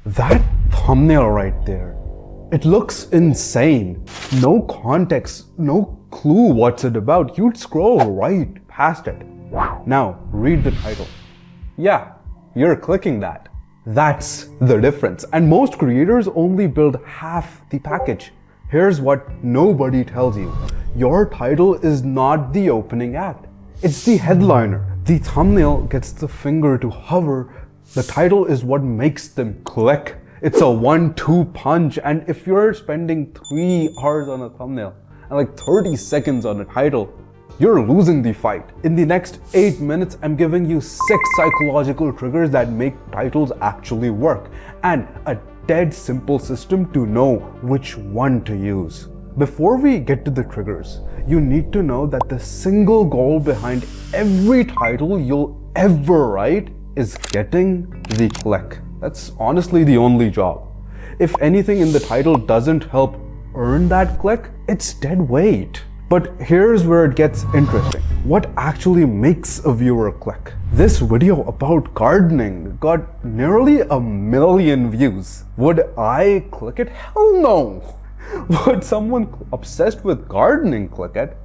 That thumbnail right there, it looks insane. No context, no clue what's it about. You'd scroll right past it. Now, read the title. Yeah, you're clicking that. That's the difference. And most creators only build half the package. Here's what nobody tells you. Your title is not the opening act. It's the headliner. The thumbnail gets the finger to hover. The title is what makes them click. It's a 1-2 punch, and if you're spending 3 hours on a thumbnail and like 30 seconds on a title, you're losing the fight. In the next 8 minutes, I'm giving you 6 psychological triggers that make titles actually work, and a dead simple system to know which one to use. Before we get to the triggers, you need to know that the single goal behind every title you'll ever write is getting the click. That's honestly the only job. If anything in the title doesn't help earn that click, it's dead weight. But here's where it gets interesting. What actually makes a viewer click? This video about gardening got nearly 1 million views. Would I click it? Hell no. Would someone obsessed with gardening click it?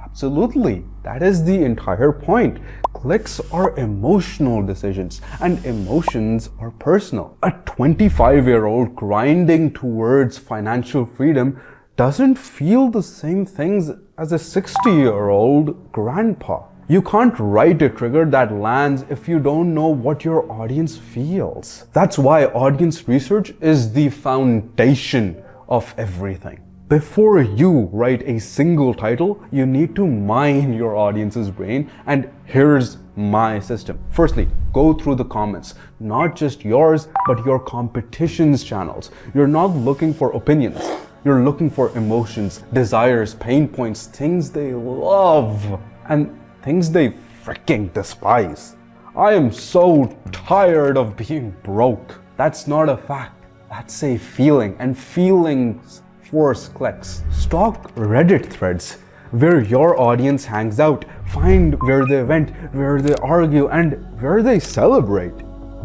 Absolutely. That is the entire point. Clicks are emotional decisions, and emotions are personal. A 25-year-old grinding towards financial freedom doesn't feel the same things as a 60-year-old grandpa. You can't write a trigger that lands if you don't know what your audience feels. That's why audience research is the foundation of everything. Before you write a single title, you need to mine your audience's brain, and here's my system. Firstly, go through the comments, not just yours, but your competition's channels. You're not looking for opinions. You're looking for emotions, desires, pain points, things they love, and things they freaking despise. I am so tired of being broke. That's not a fact. That's a feeling, and feelings force clicks. Stalk Reddit threads where your audience hangs out. Find where they vent, where they argue, and where they celebrate.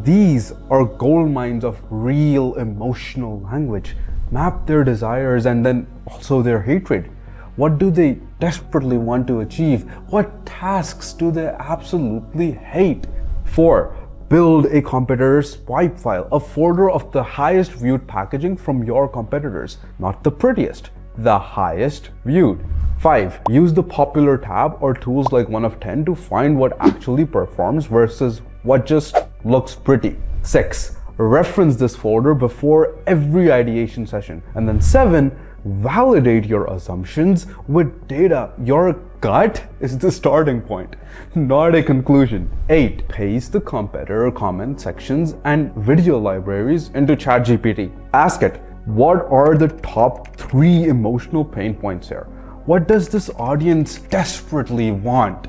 These are gold mines of real emotional language. Map their desires and then also their hatred. What do they desperately want to achieve? What tasks do they absolutely hate? 4. Build a competitor's swipe file, a folder of the highest viewed packaging from your competitors. Not the prettiest, the highest viewed. 5. Use the popular tab or tools like 1 of 10 to find what actually performs versus what just looks pretty. 6. Reference this folder before every ideation session. And then 7. Validate your assumptions with data. Your gut is the starting point, not a conclusion. 8. Paste the competitor comment sections and video libraries into ChatGPT. Ask it, what are the top 3 emotional pain points here? What does this audience desperately want?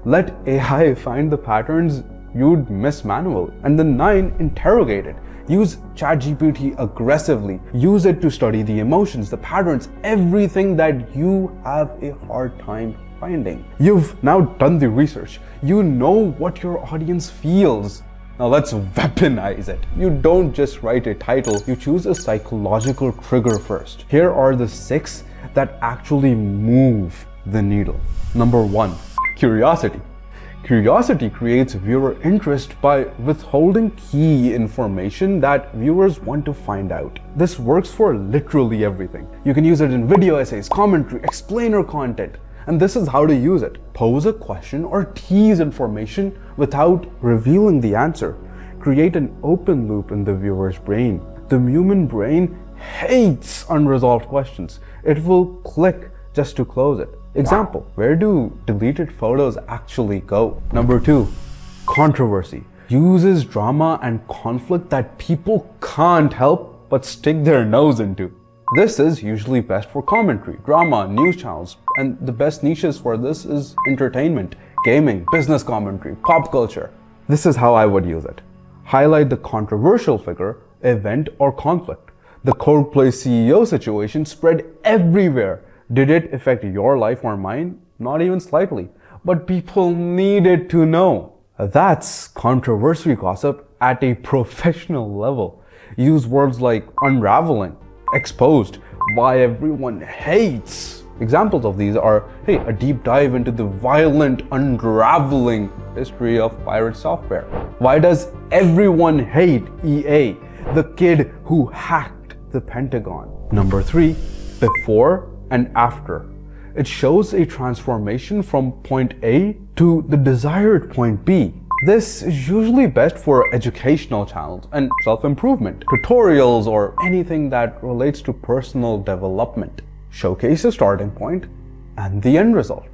Let AI find the patterns you'd miss manually. And then 9. Interrogate it. Use ChatGPT aggressively. Use it to study the emotions, the patterns, everything that you have a hard time finding. You've now done the research. You know what your audience feels. Now let's weaponize it. You don't just write a title, you choose a psychological trigger first. Here are the 6 that actually move the needle. Number 1, curiosity. Curiosity creates viewer interest by withholding key information that viewers want to find out. This works for literally everything. You can use it in video essays, commentary, explainer content. And this is how to use it. Pose a question or tease information without revealing the answer. Create an open loop in the viewer's brain. The human brain hates unresolved questions. It will click just to close it. Example, where do deleted photos actually go? Number 2, controversy. Uses drama and conflict that people can't help but stick their nose into. This is usually best for commentary, drama, news channels, and the best niches for this is entertainment, gaming, business commentary, pop culture. This is how I would use it. Highlight the controversial figure, event, or conflict. The Coldplay CEO situation spread everywhere. Did it affect your life or mine? Not even slightly. But people needed to know. That's controversy gossip at a professional level. Use words like unraveling, exposed, why everyone hates. Examples of these are, hey, a deep dive into the violent unraveling history of pirate software. Why does everyone hate EA? The kid who hacked the Pentagon. Number 3, before and after. It shows a transformation from point A to the desired point B. This is usually best for educational channels and self-improvement, tutorials, or anything that relates to personal development. Showcase the starting point and the end result.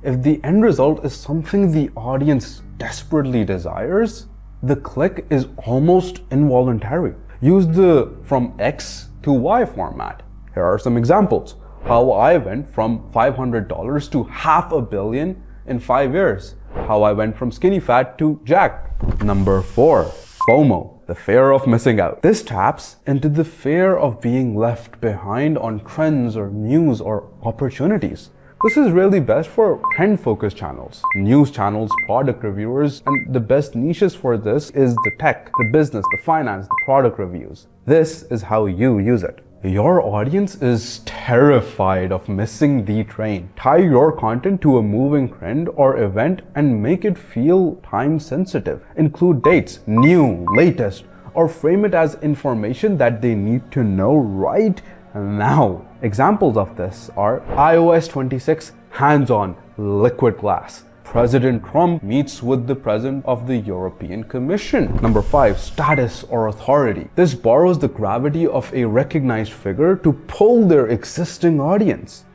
If the end result is something the audience desperately desires, the click is almost involuntary. Use the from X to Y format. Here are some examples. How I went from $500 to $500 million in 5 years. How I went from skinny fat to jacked. Number 4, FOMO, the fear of missing out. This taps into the fear of being left behind on trends or news or opportunities. This is really best for trend-focused channels, news channels, product reviewers, and the best niches for this is the tech, the business, the finance, the product reviews. This is how you use it. Your audience is terrified of missing the train. Tie your content to a moving trend or event and make it feel time sensitive. Include dates, new, latest, or frame it as information that they need to know right now. Examples of this are iOS 26 hands-on liquid glass. President Trump meets with the President of the European Commission. Number 5, status or authority. This borrows the gravity of a recognized figure to pull their existing audience.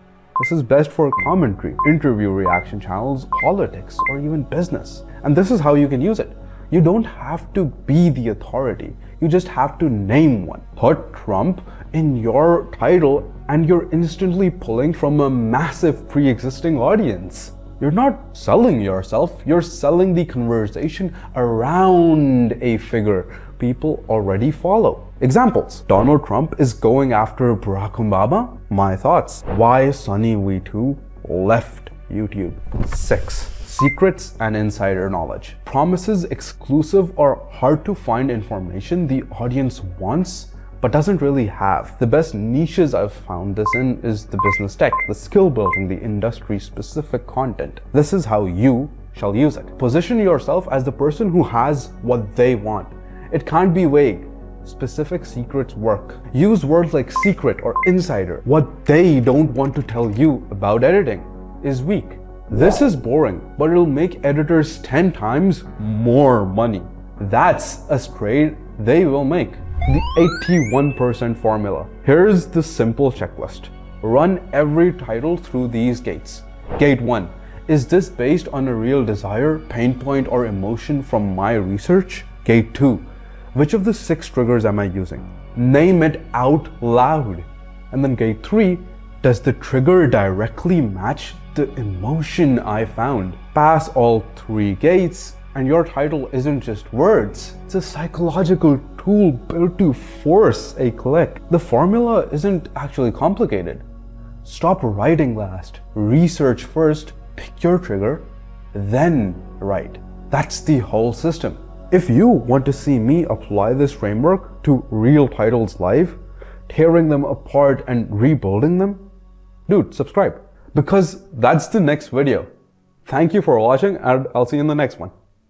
This is best for commentary, interview reaction channels, politics, or even business. And this is how you can use it. You don't have to be the authority. You just have to name one. Put Trump in your title and you're instantly pulling from a massive pre-existing audience. You're not selling yourself, you're selling the conversation around a figure people already follow. Examples: Donald Trump is going after Barack Obama. My thoughts. Why Sunny V2 left YouTube. 6. Secrets and insider knowledge. Promises exclusive or hard to find information the audience wants but doesn't really have. The best niches I've found this in is the business tech, the skill building, the industry specific content. This is how you shall use it. Position yourself as the person who has what they want. It can't be vague. Specific secrets work. Use words like secret or insider. What they don't want to tell you about editing is weak. This is boring, but it'll make editors 10 times more money. That's a trade they will make. The 81% formula. Here's the simple checklist. Run every title through these gates. Gate 1. Is this based on a real desire, pain point, or emotion from my research? Gate 2. Which of the 6 triggers am I using? Name it out loud. And then gate 3. Does the trigger directly match the emotion I found? Pass all 3 gates and your title isn't just words. It's a psychological tool built to force a click. The formula isn't actually complicated. Stop writing last. Research first, pick your trigger, then write. That's the whole system. If you want to see me apply this framework to real titles live, tearing them apart and rebuilding them, dude, subscribe, because that's the next video. Thank you for watching and I'll see you in the next one.